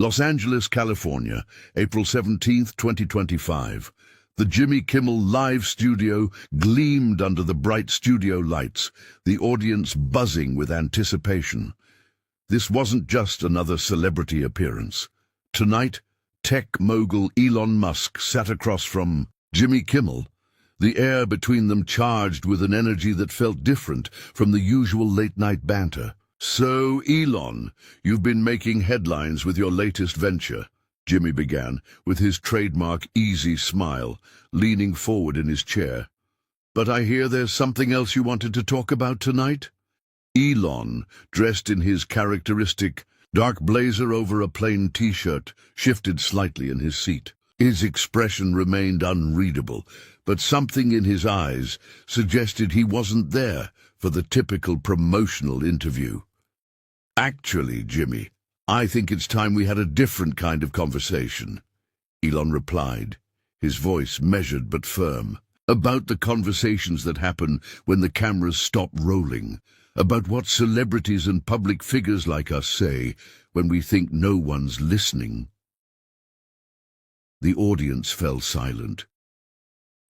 Los Angeles, California, April 17th, 2025. The Jimmy Kimmel live studio gleamed under the bright studio lights, the audience buzzing with anticipation. This wasn't just another celebrity appearance. Tonight, tech mogul Elon Musk sat across from Jimmy Kimmel, the air between them charged with an energy that felt different from the usual late-night banter. "So, Elon, you've been making headlines with your latest venture," Jimmy began, with his trademark easy smile, leaning forward in his chair. "But I hear there's something else you wanted to talk about tonight?" Elon, dressed in his characteristic dark blazer over a plain t-shirt, shifted slightly in his seat. His expression remained unreadable, but something in his eyes suggested he wasn't there for the typical promotional interview. "Actually, Jimmy, I think it's time we had a different kind of conversation," Elon replied, his voice measured but firm. "About the conversations that happen when the cameras stop rolling, about what celebrities and public figures like us say when we think no one's listening." The audience fell silent.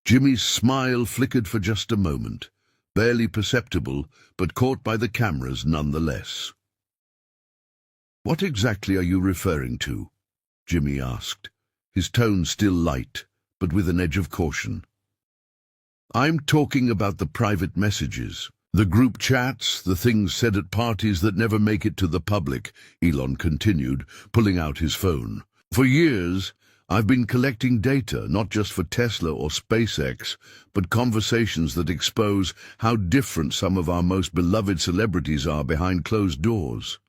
Jimmy's smile flickered for just a moment, barely perceptible, but caught by the cameras nonetheless. "What exactly are you referring to?" Jimmy asked, his tone still light, but with an edge of caution. "I'm talking about the private messages, the group chats, the things said at parties that never make it to the public," Elon continued, pulling out his phone. "For years, I've been collecting data, not just for Tesla or SpaceX, but conversations that expose how different some of our most beloved celebrities are behind closed doors."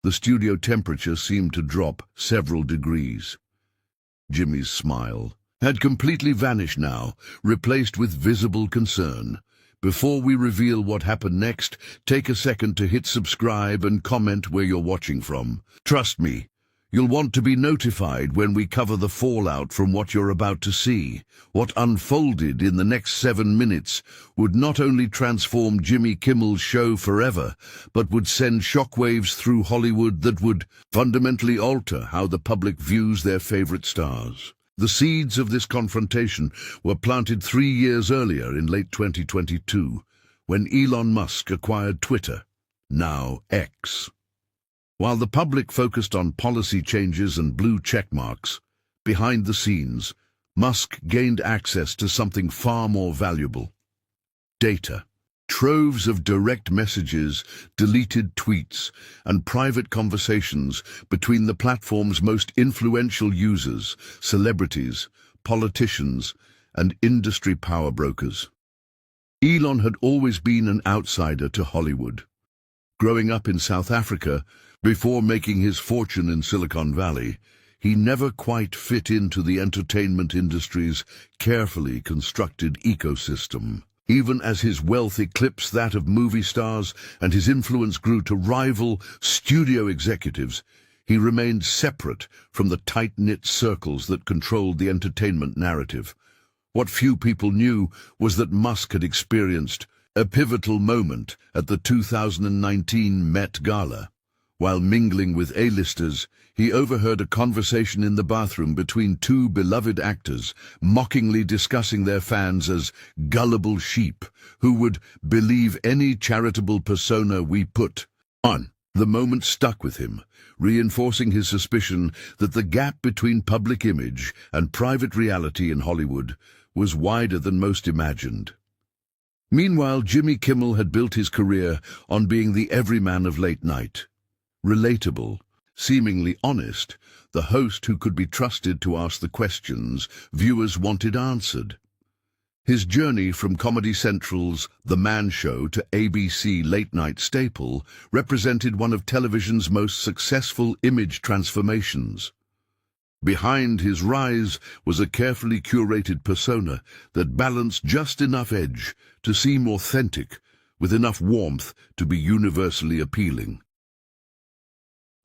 The studio temperature seemed to drop several degrees. Jimmy's smile had completely vanished now, replaced with visible concern. "Before we reveal what happened next, take a second to hit subscribe and comment where you're watching from. Trust me, you'll want to be notified when we cover the fallout from what you're about to see. What unfolded in the next 7 minutes would not only transform Jimmy Kimmel's show forever, but would send shockwaves through Hollywood that would fundamentally alter how the public views their favorite stars." The seeds of this confrontation were planted 3 years earlier in late 2022, when Elon Musk acquired Twitter, now X. While the public focused on policy changes and blue checkmarks, behind the scenes, Musk gained access to something far more valuable: data. Troves of direct messages, deleted tweets, and private conversations between the platform's most influential users, celebrities, politicians, and industry power brokers. Elon had always been an outsider to Hollywood. Growing up in South Africa, before making his fortune in Silicon Valley, he never quite fit into the entertainment industry's carefully constructed ecosystem. Even as his wealth eclipsed that of movie stars and his influence grew to rival studio executives, he remained separate from the tight-knit circles that controlled the entertainment narrative. What few people knew was that Musk had experienced a pivotal moment at the 2019 Met Gala. While mingling with A-listers, he overheard a conversation in the bathroom between two beloved actors, mockingly discussing their fans as gullible sheep who would believe any charitable persona we put on. The moment stuck with him, reinforcing his suspicion that the gap between public image and private reality in Hollywood was wider than most imagined. Meanwhile, Jimmy Kimmel had built his career on being the everyman of late night. Relatable, seemingly honest, the host who could be trusted to ask the questions viewers wanted answered. His journey from Comedy Central's The Man Show to ABC late-night staple represented one of television's most successful image transformations. Behind his rise was a carefully curated persona that balanced just enough edge to seem authentic, with enough warmth to be universally appealing.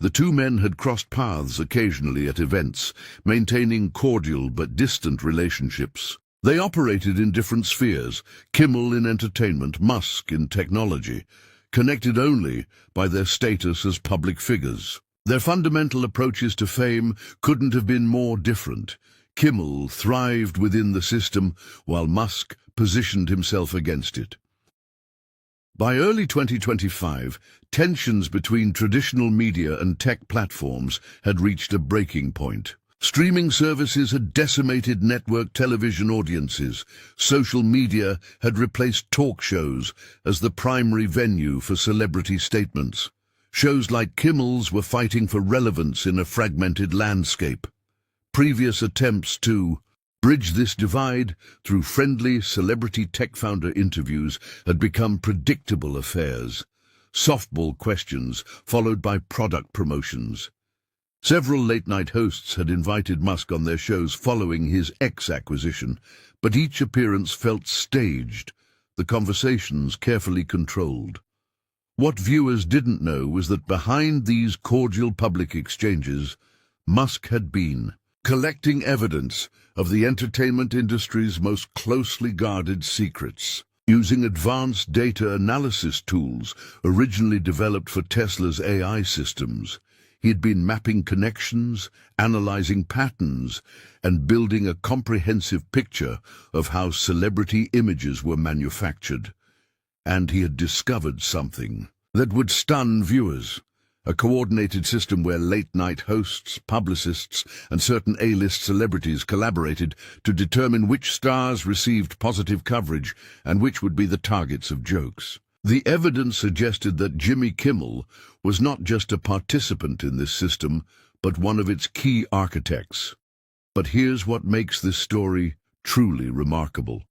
The two men had crossed paths occasionally at events, maintaining cordial but distant relationships. They operated in different spheres, Kimmel in entertainment, Musk in technology, connected only by their status as public figures. Their fundamental approaches to fame couldn't have been more different. Kimmel thrived within the system, while Musk positioned himself against it. By early 2025, tensions between traditional media and tech platforms had reached a breaking point. Streaming services had decimated network television audiences. Social media had replaced talk shows as the primary venue for celebrity statements. Shows like Kimmel's were fighting for relevance in a fragmented landscape. Previous attempts to bridge this divide through friendly celebrity tech founder interviews had become predictable affairs. Softball questions followed by product promotions. Several late-night hosts had invited Musk on their shows following his X acquisition, but each appearance felt staged, the conversations carefully controlled. What viewers didn't know was that behind these cordial public exchanges, Musk had been collecting evidence of the entertainment industry's most closely guarded secrets. Using advanced data analysis tools originally developed for Tesla's AI systems, he had been mapping connections, analyzing patterns, and building a comprehensive picture of how celebrity images were manufactured. And he had discovered something that would stun viewers. A coordinated system where late-night hosts, publicists, and certain A-list celebrities collaborated to determine which stars received positive coverage and which would be the targets of jokes. The evidence suggested that Jimmy Kimmel was not just a participant in this system, but one of its key architects. But here's what makes this story truly remarkable.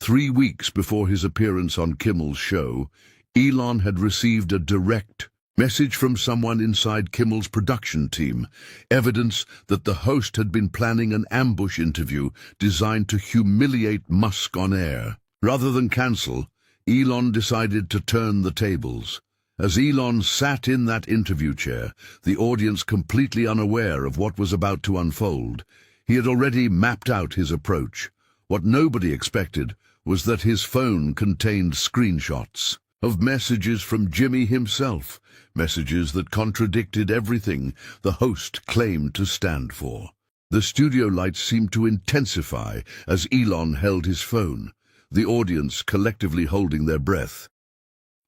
3 weeks before his appearance on Kimmel's show, Elon had received a direct message from someone inside Kimmel's production team, evidence that the host had been planning an ambush interview designed to humiliate Musk on air. Rather than cancel, Elon decided to turn the tables. As Elon sat in that interview chair, the audience completely unaware of what was about to unfold, he had already mapped out his approach. What nobody expected was that his phone contained screenshots of messages from Jimmy himself, messages that contradicted everything the host claimed to stand for. The studio lights seemed to intensify as Elon held his phone, the audience collectively holding their breath.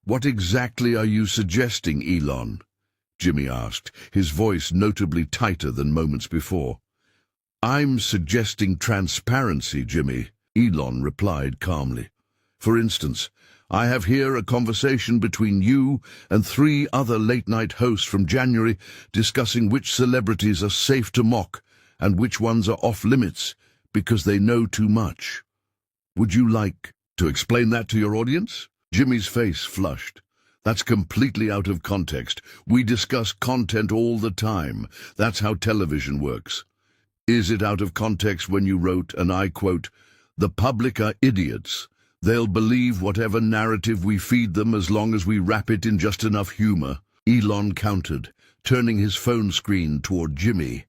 "What exactly are you suggesting, Elon?" Jimmy asked, his voice notably tighter than moments before. "I'm suggesting transparency, Jimmy," Elon replied calmly. "For instance, I have here a conversation between you and 3 other late-night hosts from January discussing which celebrities are safe to mock and which ones are off-limits because they know too much. Would you like to explain that to your audience?" Jimmy's face flushed. "That's completely out of context. We discuss content all the time. That's how television works." "Is it out of context when you wrote, and I quote, 'The public are idiots. They'll believe whatever narrative we feed them as long as we wrap it in just enough humor'?" Elon countered, turning his phone screen toward Jimmy.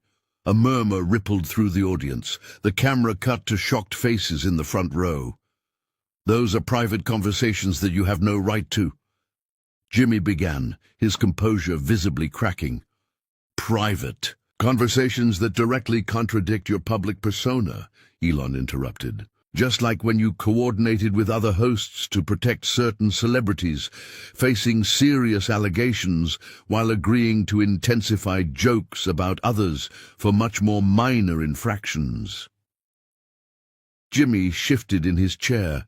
A murmur rippled through the audience. The camera cut to shocked faces in the front row. "Those are private conversations that you have no right to," Jimmy began, his composure visibly cracking. "Private conversations that directly contradict your public persona," Elon interrupted. "Just like when you coordinated with other hosts to protect certain celebrities, facing serious allegations while agreeing to intensify jokes about others for much more minor infractions." Jimmy shifted in his chair,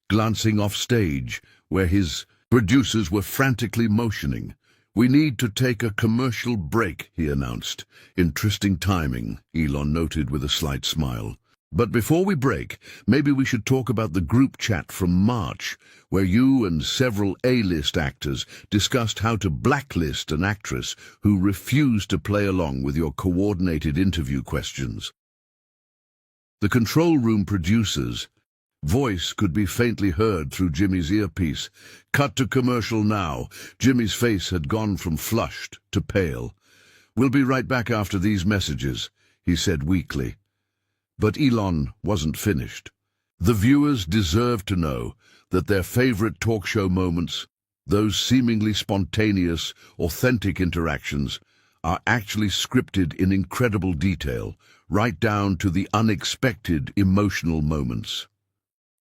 glancing off stage, where his producers were frantically motioning. "We need to take a commercial break," he announced. "Interesting timing," Elon noted with a slight smile. "But before we break, maybe we should talk about the group chat from March, where you and several A-list actors discussed how to blacklist an actress who refused to play along with your coordinated interview questions." The control room producer's voice could be faintly heard through Jimmy's earpiece. "Cut to commercial now." Jimmy's face had gone from flushed to pale. "We'll be right back after these messages," he said weakly. But Elon wasn't finished. The viewers deserved to know that their favorite talk show moments, those seemingly spontaneous, authentic interactions, are actually scripted in incredible detail, right down to the unexpected emotional moments.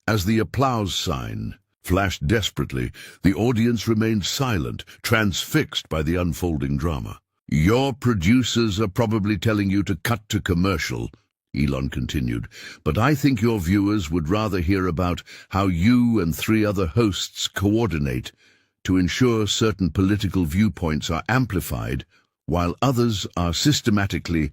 As the applause sign flashed desperately, the audience remained silent, transfixed by the unfolding drama. "Your producers are probably telling you to cut to commercial," Elon continued, "but I think your viewers would rather hear about how you and 3 other hosts coordinate to ensure certain political viewpoints are amplified while others are systematically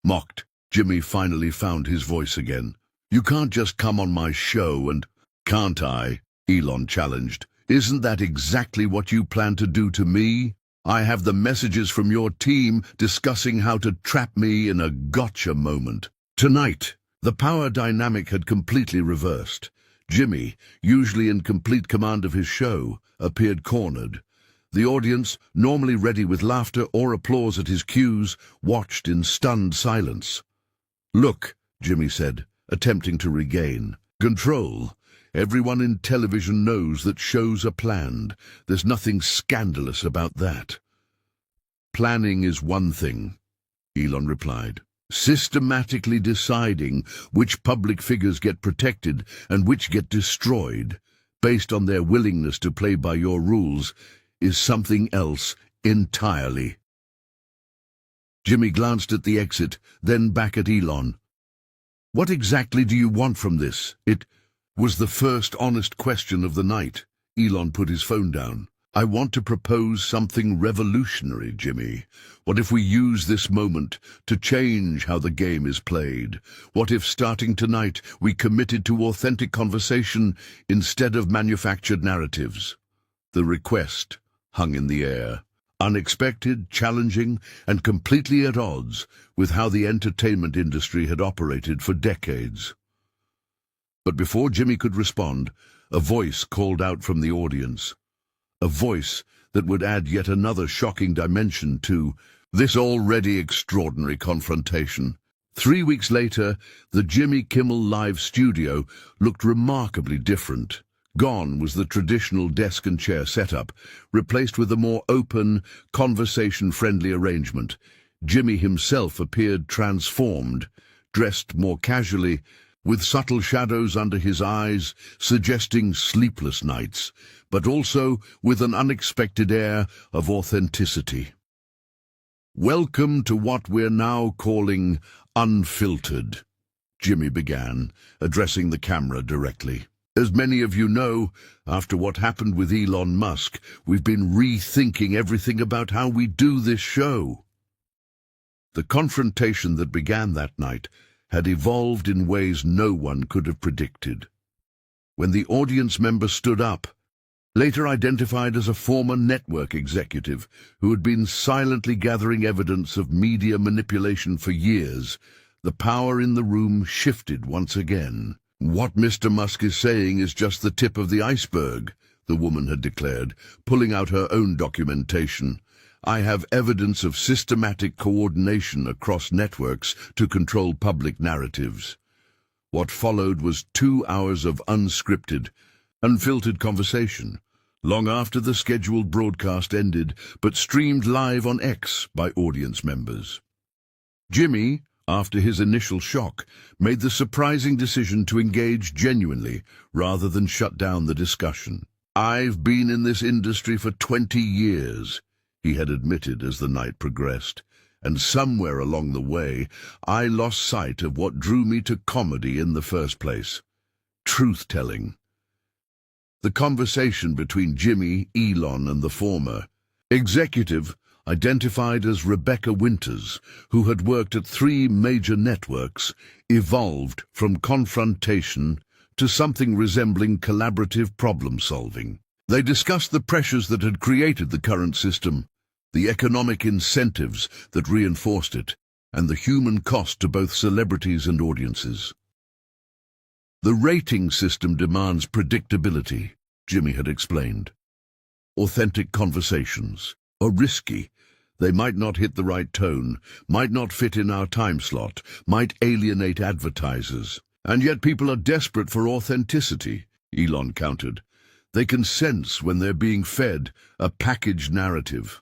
mocked." Jimmy finally found his voice again. "You can't just come on my show and—" "Can't I?" Elon challenged. "Isn't that exactly what you plan to do to me? I have the messages from your team discussing how to trap me in a gotcha moment." Tonight, the power dynamic had completely reversed. Jimmy, usually in complete command of his show, appeared cornered. The audience, normally ready with laughter or applause at his cues, watched in stunned silence. "Look," Jimmy said, attempting to regain control. "Everyone in television knows that shows are planned. There's nothing scandalous about that." "Planning is one thing," Elon replied. "Systematically deciding which public figures get protected and which get destroyed, based on their willingness to play by your rules, is something else entirely." Jimmy glanced at the exit, then back at Elon. "What exactly do you want from this?" It was the first honest question of the night. Elon put his phone down. "I want to propose something revolutionary, Jimmy. What if we use this moment to change how the game is played? What if, starting tonight, we committed to authentic conversation instead of manufactured narratives?" The request hung in the air, unexpected, challenging, and completely at odds with how the entertainment industry had operated for decades. But before Jimmy could respond, a voice called out from the audience. A voice that would add yet another shocking dimension to this already extraordinary confrontation. 3 weeks later, the Jimmy Kimmel live studio looked remarkably different. Gone was the traditional desk and chair setup, replaced with a more open, conversation-friendly arrangement. Jimmy himself appeared transformed, dressed more casually, with subtle shadows under his eyes suggesting sleepless nights, but also with an unexpected air of authenticity. "Welcome to what we're now calling unfiltered," Jimmy began, addressing the camera directly. "As many of you know, after what happened with Elon Musk, we've been rethinking everything about how we do this show." The confrontation that began that night had evolved in ways no one could have predicted. When the audience member stood up, later identified as a former network executive who had been silently gathering evidence of media manipulation for years, the power in the room shifted once again. "What Mr. Musk is saying is just the tip of the iceberg," the woman had declared, pulling out her own documentation. "I have evidence of systematic coordination across networks to control public narratives." What followed was 2 hours of unscripted, unfiltered conversation, long after the scheduled broadcast ended, but streamed live on X by audience members. Jimmy, after his initial shock, made the surprising decision to engage genuinely rather than shut down the discussion. "I've been in this industry for 20 years, he had admitted as the night progressed, "and somewhere along the way, I lost sight of what drew me to comedy in the first place: truth-telling." The conversation between Jimmy, Elon, and the former executive, identified as Rebecca Winters, who had worked at 3 major networks, evolved from confrontation to something resembling collaborative problem-solving. They discussed the pressures that had created the current system, the economic incentives that reinforced it, and the human cost to both celebrities and audiences. "The rating system demands predictability," Jimmy had explained. "Authentic conversations are risky. They might not hit the right tone, might not fit in our time slot, might alienate advertisers. And yet people are desperate for authenticity," Elon countered. "They can sense when they're being fed a packaged narrative."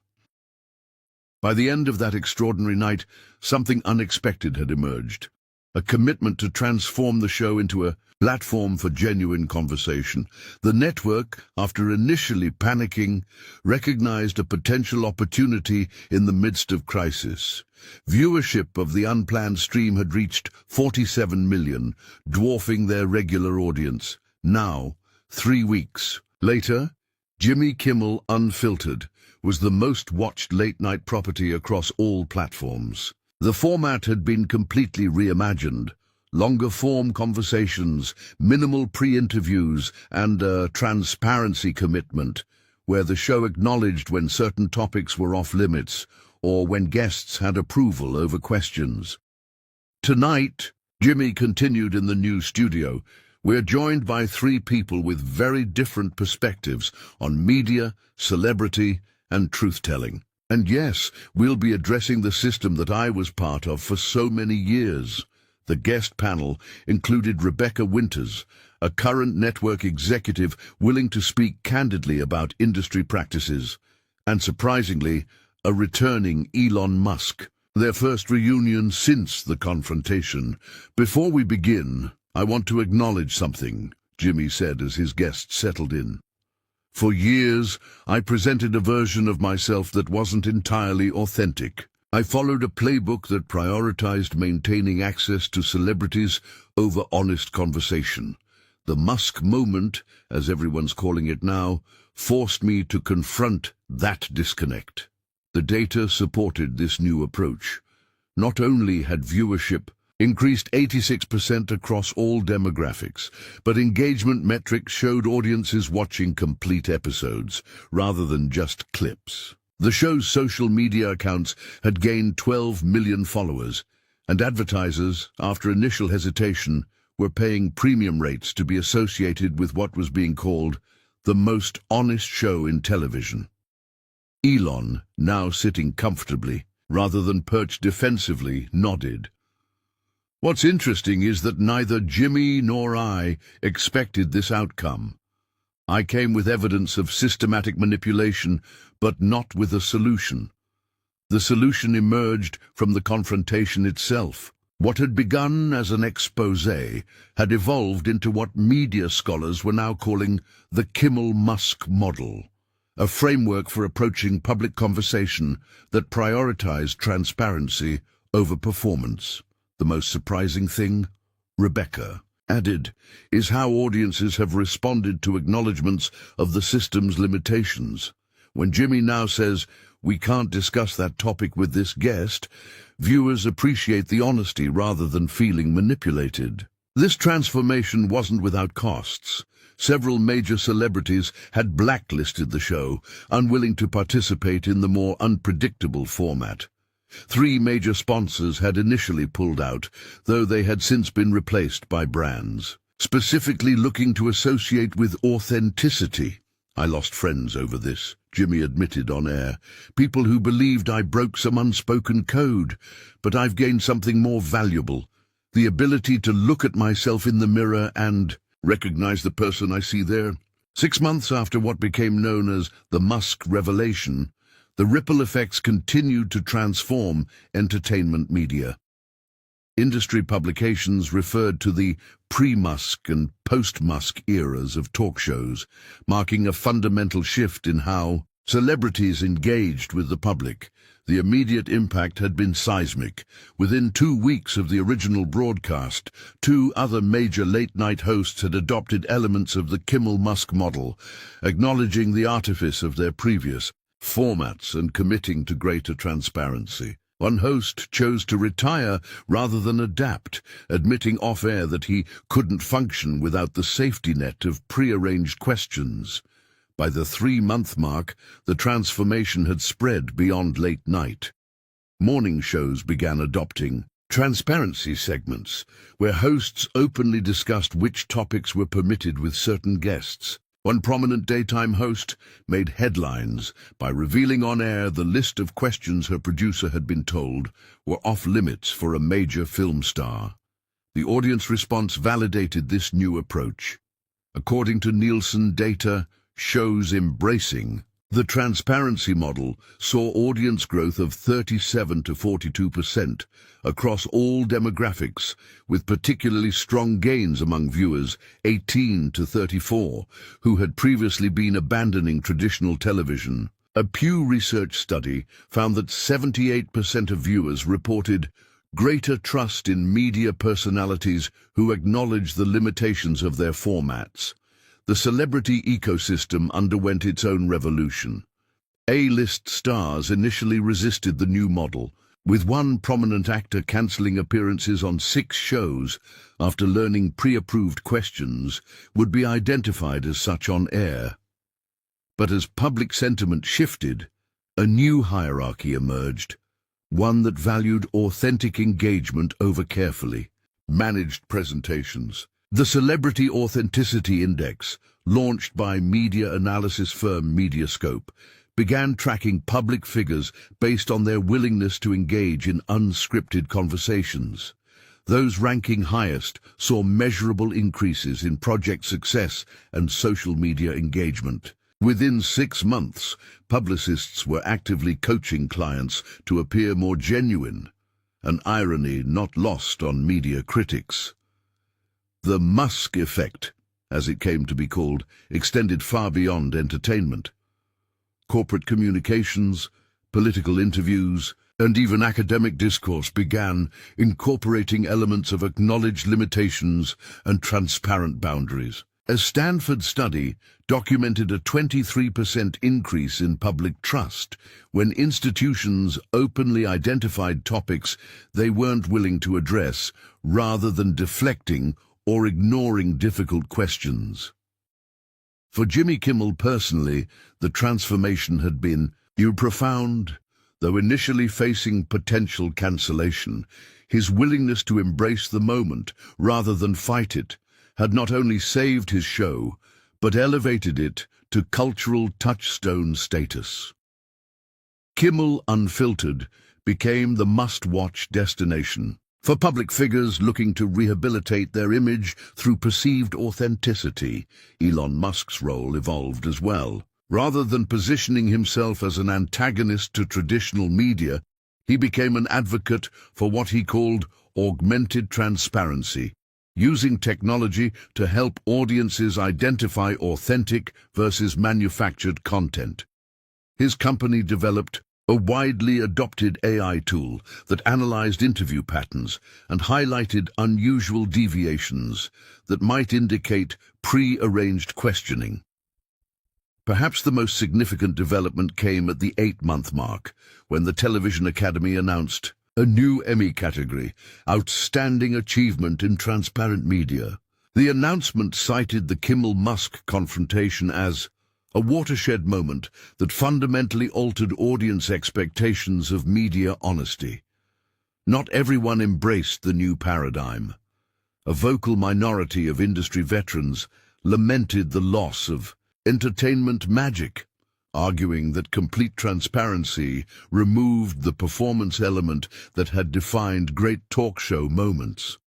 By the end of that extraordinary night, something unexpected had emerged. A commitment to transform the show into a platform for genuine conversation. The network, after initially panicking, recognized a potential opportunity in the midst of crisis. Viewership of the unplanned stream had reached 47 million, dwarfing their regular audience. Now, 3 weeks later, Jimmy Kimmel Unfiltered was the most watched late-night property across all platforms. The format had been completely reimagined. Longer-form conversations, minimal pre-interviews, and a transparency commitment, where the show acknowledged when certain topics were off-limits or when guests had approval over questions. Tonight, Jimmy continued in the new studio. We're joined by 3 people with very different perspectives on media, celebrity, and truth-telling. And yes, we'll be addressing the system that I was part of for so many years. The guest panel included Rebecca Winters, a current network executive willing to speak candidly about industry practices, and surprisingly, a returning Elon Musk, their first reunion since the confrontation. Before we begin, I want to acknowledge something, Jimmy said as his guests settled in. For years, I presented a version of myself that wasn't entirely authentic. I followed a playbook that prioritized maintaining access to celebrities over honest conversation. The Musk moment, as everyone's calling it now, forced me to confront that disconnect. The data supported this new approach. Not only had viewership increased 86% across all demographics, but engagement metrics showed audiences watching complete episodes rather than just clips. The show's social media accounts had gained 12 million followers, and advertisers, after initial hesitation, were paying premium rates to be associated with what was being called the most honest show in television. Elon, now sitting comfortably, rather than perched defensively, nodded. What's interesting is that neither Jimmy nor I expected this outcome. I came with evidence of systematic manipulation, but not with a solution. The solution emerged from the confrontation itself. What had begun as an exposé had evolved into what media scholars were now calling the Kimmel-Musk model, a framework for approaching public conversation that prioritized transparency over performance. The most surprising thing, Rebecca added, is how audiences have responded to acknowledgments of the system's limitations. When Jimmy now says, "We can't discuss that topic with this guest," viewers appreciate the honesty rather than feeling manipulated. This transformation wasn't without costs. Several major celebrities had blacklisted the show, unwilling to participate in the more unpredictable format. 3 major sponsors had initially pulled out, though they had since been replaced by brands, specifically looking to associate with authenticity. I lost friends over this, Jimmy admitted on air. People who believed I broke some unspoken code, but I've gained something more valuable. The ability to look at myself in the mirror and recognize the person I see there. 6 months after what became known as the Musk revelation, the ripple effects continued to transform entertainment media. Industry publications referred to the pre-Musk and post-Musk eras of talk shows, marking a fundamental shift in how celebrities engaged with the public. The immediate impact had been seismic. Within 2 weeks of the original broadcast, 2 other major late-night hosts had adopted elements of the Kimmel-Musk model, acknowledging the artifice of their previous formats and committing to greater transparency. One host chose to retire rather than adapt, admitting off-air that he couldn't function without the safety net of pre-arranged questions. By the 3-month mark, the transformation had spread beyond late night. Morning shows began adopting transparency segments, where hosts openly discussed which topics were permitted with certain guests. One prominent daytime host made headlines by revealing on air the list of questions her producer had been told were off-limits for a major film star. The audience response validated this new approach. According to Nielsen data, shows embracing The transparency model saw audience growth of 37 to 42% across all demographics, with particularly strong gains among viewers 18 to 34, who had previously been abandoning traditional television. A Pew Research study found that 78% of viewers reported greater trust in media personalities who acknowledge the limitations of their formats. The celebrity ecosystem underwent its own revolution. A-list stars initially resisted the new model, with one prominent actor cancelling appearances on 6 shows after learning pre-approved questions would be identified as such on air. But as public sentiment shifted, a new hierarchy emerged, one that valued authentic engagement over carefully managed presentations. The Celebrity Authenticity Index, launched by media analysis firm Mediascope, began tracking public figures based on their willingness to engage in unscripted conversations. Those ranking highest saw measurable increases in project success and social media engagement. Within 6 months, publicists were actively coaching clients to appear more genuine, an irony not lost on media critics. The Musk effect, as it came to be called, extended far beyond entertainment. Corporate communications, political interviews, and even academic discourse began incorporating elements of acknowledged limitations and transparent boundaries. A Stanford study documented a 23% increase in public trust when institutions openly identified topics they weren't willing to address, rather than deflecting or ignoring difficult questions. For Jimmy Kimmel personally, the transformation had been profound. Though initially facing potential cancellation, his willingness to embrace the moment rather than fight it had not only saved his show, but elevated it to cultural touchstone status. Kimmel Unfiltered became the must-watch destination for public figures looking to rehabilitate their image through perceived authenticity. Elon Musk's role evolved as well. Rather than positioning himself as an antagonist to traditional media, he became an advocate for what he called augmented transparency, using technology to help audiences identify authentic versus manufactured content. His company developed a widely adopted AI tool that analyzed interview patterns and highlighted unusual deviations that might indicate pre-arranged questioning. Perhaps the most significant development came at the 8-month mark, when the Television Academy announced a new Emmy category, Outstanding Achievement in Transparent Media. The announcement cited the Kimmel-Musk confrontation as a watershed moment that fundamentally altered audience expectations of media honesty. Not everyone embraced the new paradigm. A vocal minority of industry veterans lamented the loss of entertainment magic, arguing that complete transparency removed the performance element that had defined great talk show moments.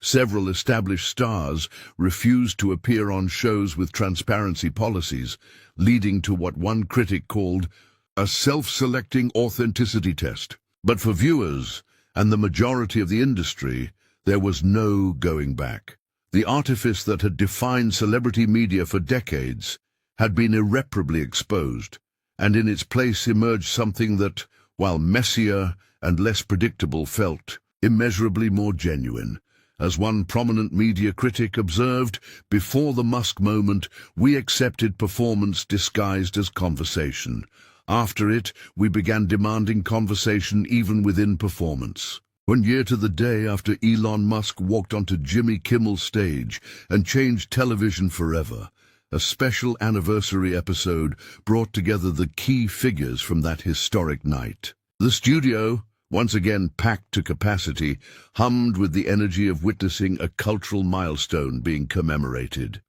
Several established stars refused to appear on shows with transparency policies, leading to what one critic called a self-selecting authenticity test. But for viewers and the majority of the industry, there was no going back. The artifice that had defined celebrity media for decades had been irreparably exposed, and in its place emerged something that, while messier and less predictable, felt immeasurably more genuine. As one prominent media critic observed, before the Musk moment, we accepted performance disguised as conversation. After it, we began demanding conversation even within performance. 1 year to the day after Elon Musk walked onto Jimmy Kimmel's stage and changed television forever, a special anniversary episode brought together the key figures from that historic night. The studio, once again packed to capacity, hummed with the energy of witnessing a cultural milestone being commemorated.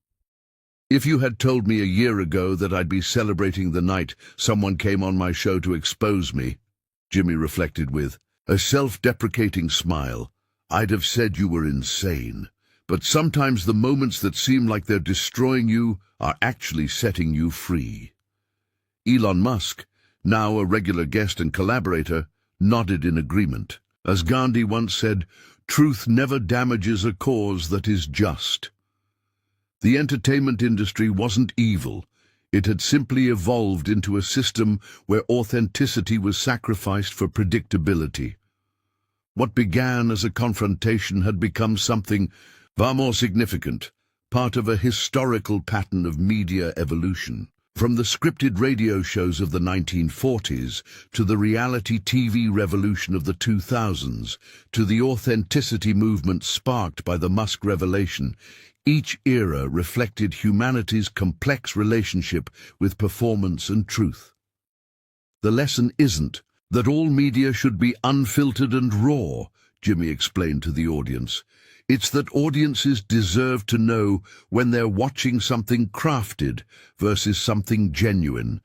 If you had told me a year ago that I'd be celebrating the night someone came on my show to expose me, Jimmy reflected with a self-deprecating smile, I'd have said you were insane. But sometimes the moments that seem like they're destroying you are actually setting you free. Elon Musk, now a regular guest and collaborator, nodded in agreement. As Gandhi once said, "Truth never damages a cause that is just." The entertainment industry wasn't evil. It had simply evolved into a system where authenticity was sacrificed for predictability. What began as a confrontation had become something far more significant, part of a historical pattern of media evolution. From the scripted radio shows of the 1940s, to the reality TV revolution of the 2000s, to the authenticity movement sparked by the Musk revelation, each era reflected humanity's complex relationship with performance and truth. The lesson isn't that all media should be unfiltered and raw, Jimmy explained to the audience. It's that audiences deserve to know when they're watching something crafted versus something genuine,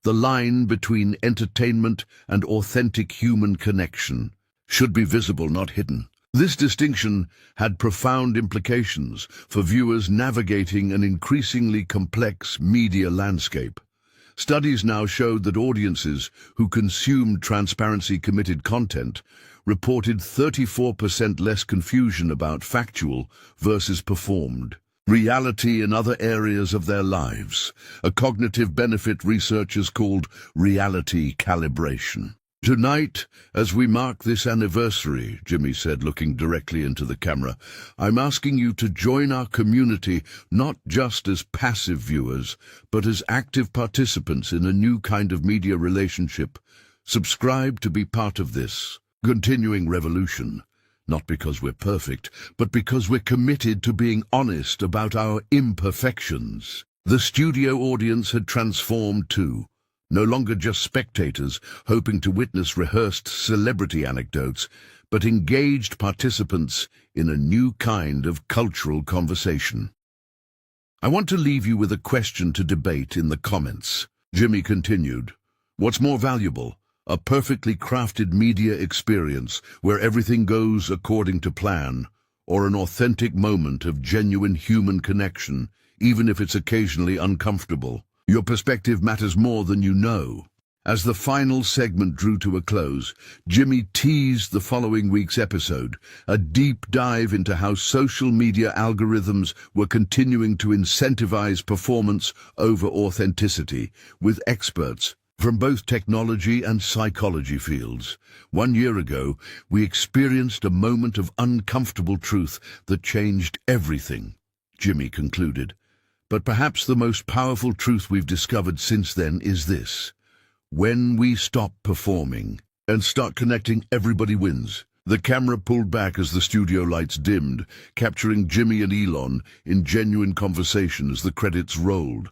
the line between entertainment and authentic human connection should be visible, not hidden. This distinction had profound implications for viewers navigating an increasingly complex media landscape. Studies now showed that audiences who consumed transparency-committed content reported 34% less confusion about factual versus performed reality in other areas of their lives, a cognitive benefit researchers called reality calibration. "Tonight, as we mark this anniversary," Jimmy said, looking directly into the camera, "I'm asking you to join our community not just as passive viewers, but as active participants in a new kind of media relationship. Subscribe to be part of this continuing revolution, not because we're perfect, but because we're committed to being honest about our imperfections." The studio audience had transformed too. No longer just spectators hoping to witness rehearsed celebrity anecdotes, but engaged participants in a new kind of cultural conversation. "I want to leave you with a question to debate in the comments," Jimmy continued. "What's more valuable, a perfectly crafted media experience where everything goes according to plan, or an authentic moment of genuine human connection, even if it's occasionally uncomfortable? Your perspective matters more than you know." As the final segment drew to a close, Jimmy teased the following week's episode, a deep dive into how social media algorithms were continuing to incentivize performance over authenticity, with experts from both technology and psychology fields. "1 year ago, we experienced a moment of uncomfortable truth that changed everything," Jimmy concluded. "But perhaps the most powerful truth we've discovered since then is this: when we stop performing and start connecting, everybody wins." The camera pulled back as the studio lights dimmed, capturing Jimmy and Elon in genuine conversation as the credits rolled.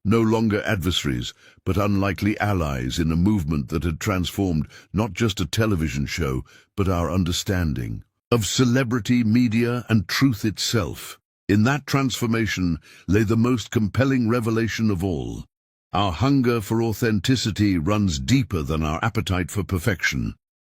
No longer adversaries, but unlikely allies in a movement that had transformed not just a television show, but our understanding of celebrity, media, and truth itself. In that transformation lay the most compelling revelation of all. Our hunger for authenticity runs deeper than our appetite for perfection.